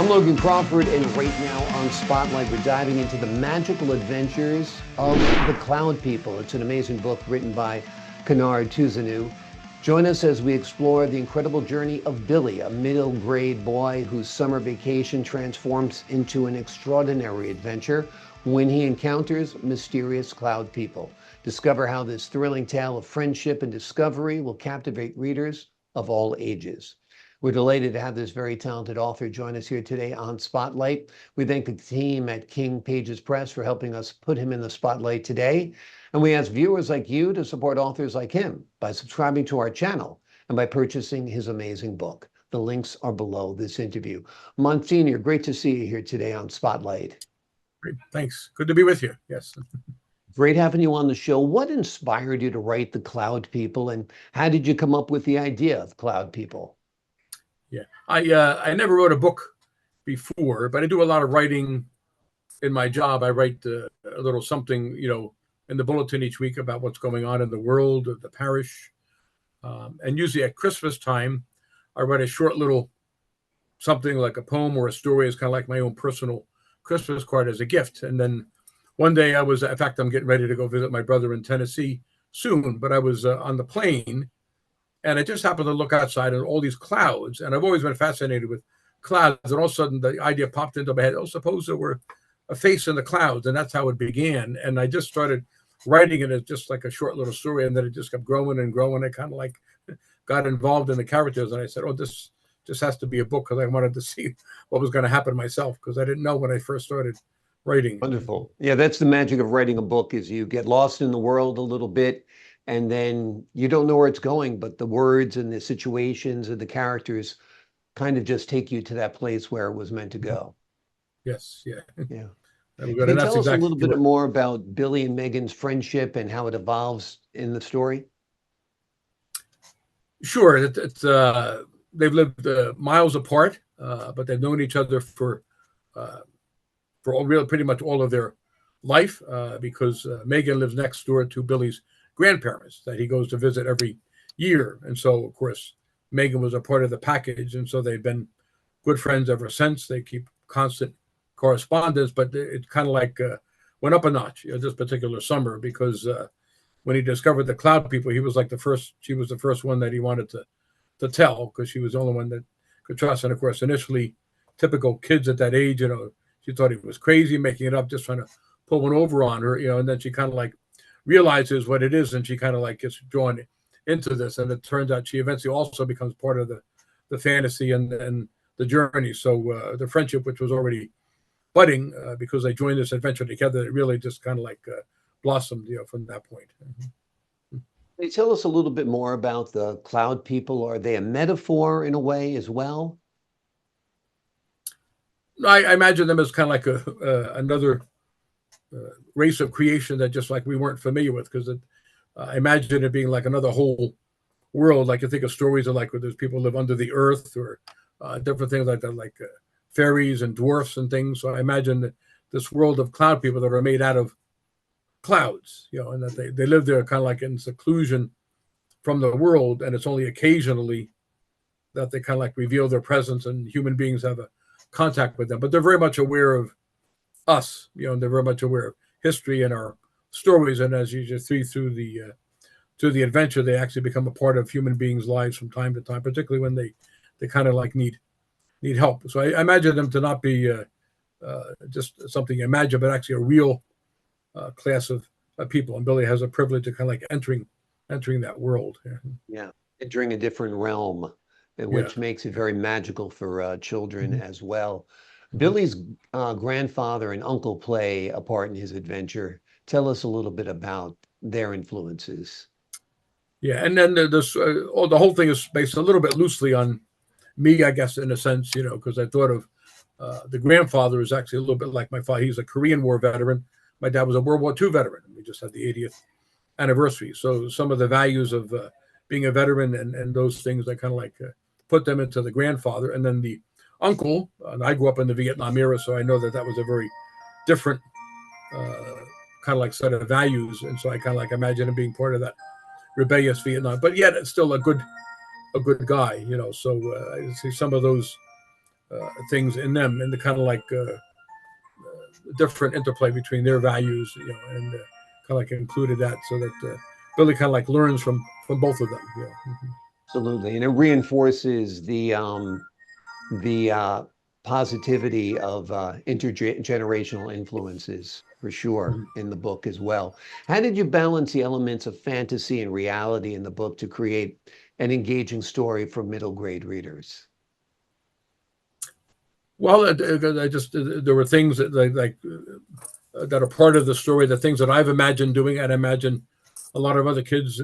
I'm Logan Crawford, and right now on Spotlight, we're diving into the magical adventures of the Cloud People. It's an amazing book written by Kenard Tuzeneu. Join us as we explore the incredible journey of Billy, a middle grade boy whose summer vacation transforms into an extraordinary adventure when he encounters mysterious Cloud People. Discover how this thrilling tale of friendship and discovery will captivate readers of all ages. We're delighted to have this very talented author join us here today on Spotlight. We thank the team at King Pages Press for helping us put him in the spotlight today. And we ask viewers like you to support authors like him by subscribing to our channel and by purchasing his amazing book. The links are below this interview. Monsignor, great to see you here today on Spotlight. Great, thanks. Good to be with you. Yes. Great having you on the show. What inspired you to write The Cloud People, and how did you come up with the idea of Cloud People? Yeah, I never wrote a book before, but I do a lot of writing in my job. I write a little something, in the bulletin each week about what's going on in the world, of the parish. And usually at Christmas time, I write a short little something like a poem or a story. It's kind of like my own personal Christmas card as a gift. And then one day in fact, I'm getting ready to go visit my brother in Tennessee soon, but I was on the plane. And I just happened to look outside and all these clouds. And I've always been fascinated with clouds. And all of a sudden, the idea popped into my head, suppose there were a face in the clouds. And that's how it began. And I just started writing it as just like a short little story. And then it just kept growing and growing. I kind of like got involved in the characters. And I said, this just has to be a book, because I wanted to see what was going to happen myself, because I didn't know when I first started writing. Wonderful. Yeah, that's the magic of writing a book, is you get lost in the world a little bit. And then you don't know where it's going, but the words and the situations and the characters kind of just take you to that place where it was meant to go. Yes, yeah. Yeah. Can you tell us a little bit more about Billy and Megan's friendship and how it evolves in the story? Sure. They've lived miles apart, but they've known each other for pretty much all of their life, because Megan lives next door to Billy's grandparents that he goes to visit every year. And so, of course, Megan was a part of the package. And so they've been good friends ever since. They keep constant correspondence, but it kind of like went up a notch this particular summer, because when he discovered the Cloud People, she was the first one that he wanted to tell, because she was the only one that could trust. And of course, initially, typical kids at that age, she thought he was crazy, making it up, just trying to pull one over on her, and then she kind of like realizes what it is, and she kind of like gets drawn into this, and it turns out she eventually also becomes part of the fantasy and the journey. So the friendship, which was already budding, because they joined this adventure together, it really just kind of like blossomed, from that point. Can you tell us a little bit more about the Cloud People? Are they a metaphor in a way as well? I imagine them as kind of like another race of creation that just like we weren't familiar with, because I imagine it being like another whole world. Like you think of stories of like where there's people live under the earth, or different things like that, like fairies and dwarfs and things. So I imagine that this world of Cloud People that are made out of clouds, and that they live there kind of like in seclusion from the world, and it's only occasionally that they kind of like reveal their presence and human beings have a contact with them. But they're very much aware of us, and they're very much aware of history and our stories. And as you just see through the adventure, they actually become a part of human beings' lives from time to time, particularly when they kind of like need help. So I imagine them to not be just something you imagine, but actually a real class of people. And Billy has a privilege of kind of like entering that world. Yeah, entering a different realm, which makes it very magical for children as well. Billy's grandfather and uncle play a part in his adventure. Tell us a little bit about their influences. Yeah, and then the whole thing is based a little bit loosely on me, I guess, in a sense, because I thought of the grandfather is actually a little bit like my father. He's a Korean War veteran. My dad was a World War II veteran. We just had the 80th anniversary. So some of the values of being a veteran and those things, I kind of like put them into the grandfather. And then the uncle, and I grew up in the Vietnam era, so I know that was a very different kind of like set of values. And so I kind of like imagine him being part of that rebellious Vietnam, but yet it's still a good guy, So I see some of those things in them, and the kind of like different interplay between their values, and kind of like included that so that Billy kind of like learns from both of them. Absolutely. And it reinforces the positivity of intergenerational influences for sure Mhm. in the book as well. How did you balance the elements of fantasy and reality in the book to create an engaging story for middle grade readers? Well, I just there were things that that are part of the story, the things that I've imagined doing, and I imagine a lot of other kids,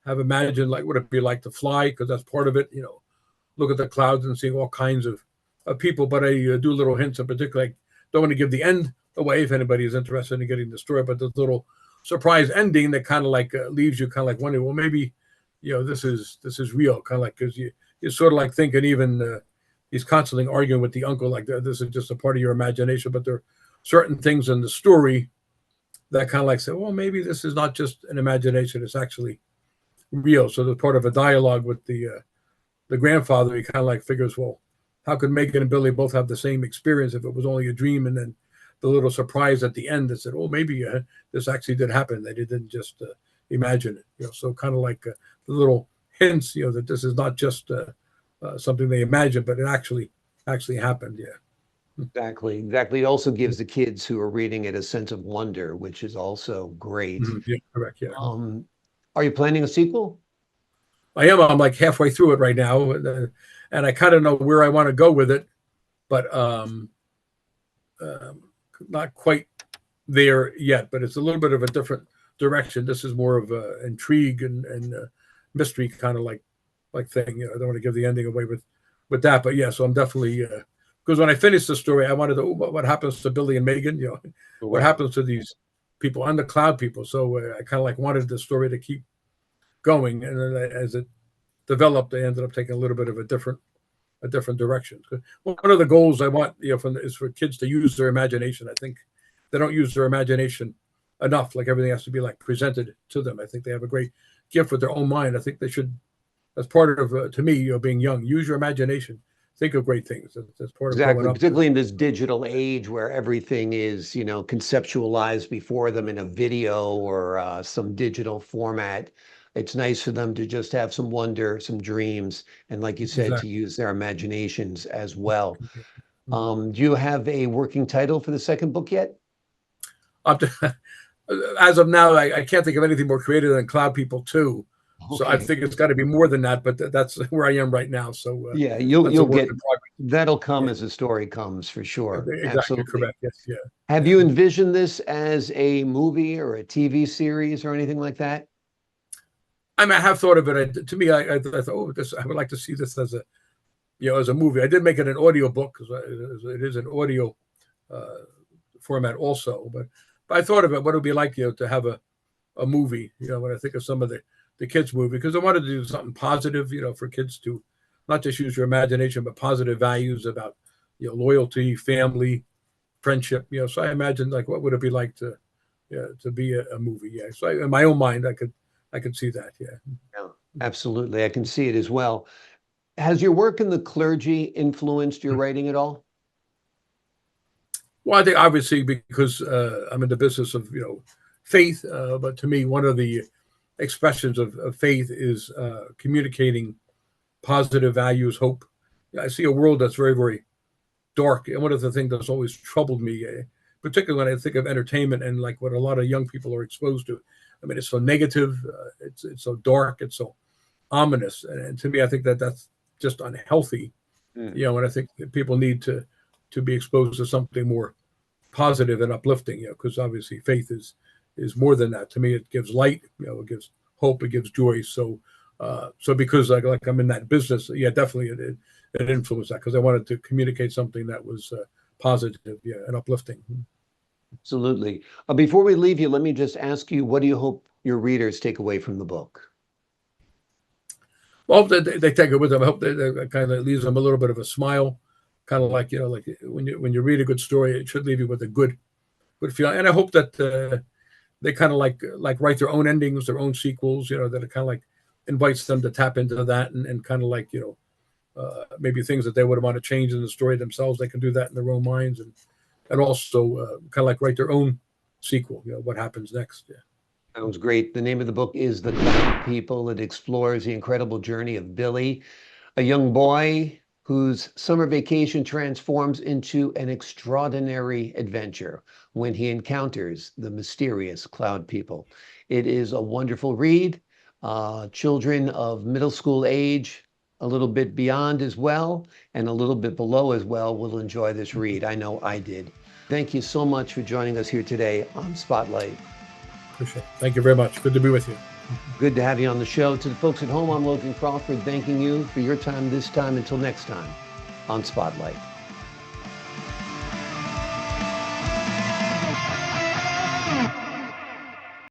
have imagined like what it'd be like to fly, because that's part of it. Look at the clouds and seeing all kinds of people. But I do little hints in particular. I don't want to give the end away if anybody is interested in getting the story, but the little surprise ending that kind of like leaves you kind of like wondering, well, maybe this is real, kind of like, because you're sort of like thinking even he's constantly arguing with the uncle like this is just a part of your imagination, but there are certain things in the story that kind of like say, well, maybe this is not just an imagination; it's actually real. So there's part of a dialogue with the grandfather. He kind of like figures, well, how could Megan and Billy both have the same experience if it was only a dream? And then the little surprise at the end that said, oh, maybe this actually did happen. They didn't just imagine it. So kind of like the little hints, that this is not just something they imagined, but it actually happened. Yeah. Exactly, exactly. It also gives the kids who are reading it a sense of wonder, which is also great. Mhm. Yeah, correct. Yeah. Um, are you planning a sequel? I am. I'm like halfway through it right now, and I kind of know where I want to go with it, but um, not quite there yet. But it's a little bit of a different direction. This is more of intrigue and mystery kind of like thing. I don't want to give the ending away with that, but yeah. So I'm definitely because when I finished the story, I wanted to what happens to Billy and Megan. What Right. happens to these people and the cloud people. So I kind of like wanted the story to keep going, and then as it developed, they ended up taking a little bit of a different direction. One of the goals I want, is for kids to use their imagination. I think they don't use their imagination enough. Like everything has to be like presented to them. I think they have a great gift with their own mind. I think they should, as part of, to me, being young, use your imagination. Think of great things. That's part of growing Exactly, up. particularly in this digital age where everything is, conceptualized before them in a video or some digital format. It's nice for them to just have some wonder, some dreams, and like you said, to Exactly. use their imaginations as well. Mhm. Do you have a working title for the second book yet? Up to, as of now, I can't think of anything more creative than Cloud People 2. So I Okay. think it's got to be more than that, but that's where I am right now. So Yeah, you'll that's a you'll work get in progress. that'll come Yeah, as the story comes for sure. exactly Absolutely. correct. Yes, yeah, Have yeah. you envisioned this as a movie or a TV series or anything like that? I mean, I have thought of it. To me, I thought, oh, this. I would like to see this as a movie. I did make it an audio book because it is an audio uh, format also. But I thought of it. What it would be like, to have a movie. When I think of some of the kids' movie, because I wanted to do something positive. For kids to not just use your imagination, but positive values about loyalty, family, friendship. So I imagined like what would it be like to be a movie. Yeah. So in my own mind, I could see that. Yeah. Yeah, absolutely. I can see it as well. Has your work in the clergy influenced your writing at all? Well, I think obviously because I'm in the business of faith, but to me, one of the expressions of faith is communicating positive values, hope. I see a world that's very, very dark, and one of the things that's always troubled me, particularly when I think of entertainment and like what a lot of young people are exposed to. I mean, it's so negative, it's so dark, it's so ominous, and to me, I think that's just unhealthy. Mm. And I think that people need to be exposed to something more positive and uplifting. Because obviously faith is more than that. To me, it gives light. It gives hope. It gives joy. So because like I'm in that business, yeah, definitely it influenced that because I wanted to communicate something that was positive, yeah, and uplifting. Absolutely. Before we leave you, let me just ask you, what do you hope your readers take away from the book? Well, they take it with them. I hope that kind of leaves them a little bit of a smile, kind of like like when you read a good story, it should leave you with a good feeling. And I hope that they kind of like write their own endings, their own sequels. That it kind of like invites them to tap into that and kind of like maybe things that they would want to change in the story themselves. They can do that in their own minds, and also kind of like write their own sequel. What happens next? Yeah. Sounds great. The name of the book is The Cloud People. It explores the incredible journey of Billy, a young boy whose summer vacation transforms into an extraordinary adventure when he encounters the mysterious Cloud People. It is a wonderful read. Children of middle school age, a little bit beyond as well, and a little bit below as well will enjoy this read. I know I did. Thank you so much for joining us here today on Spotlight. Appreciate it. Thank you very much. Good to be with you. Good to have you on the show. To the folks at home, I'm Logan Crawford, thanking you for your time this time. Until next time on Spotlight.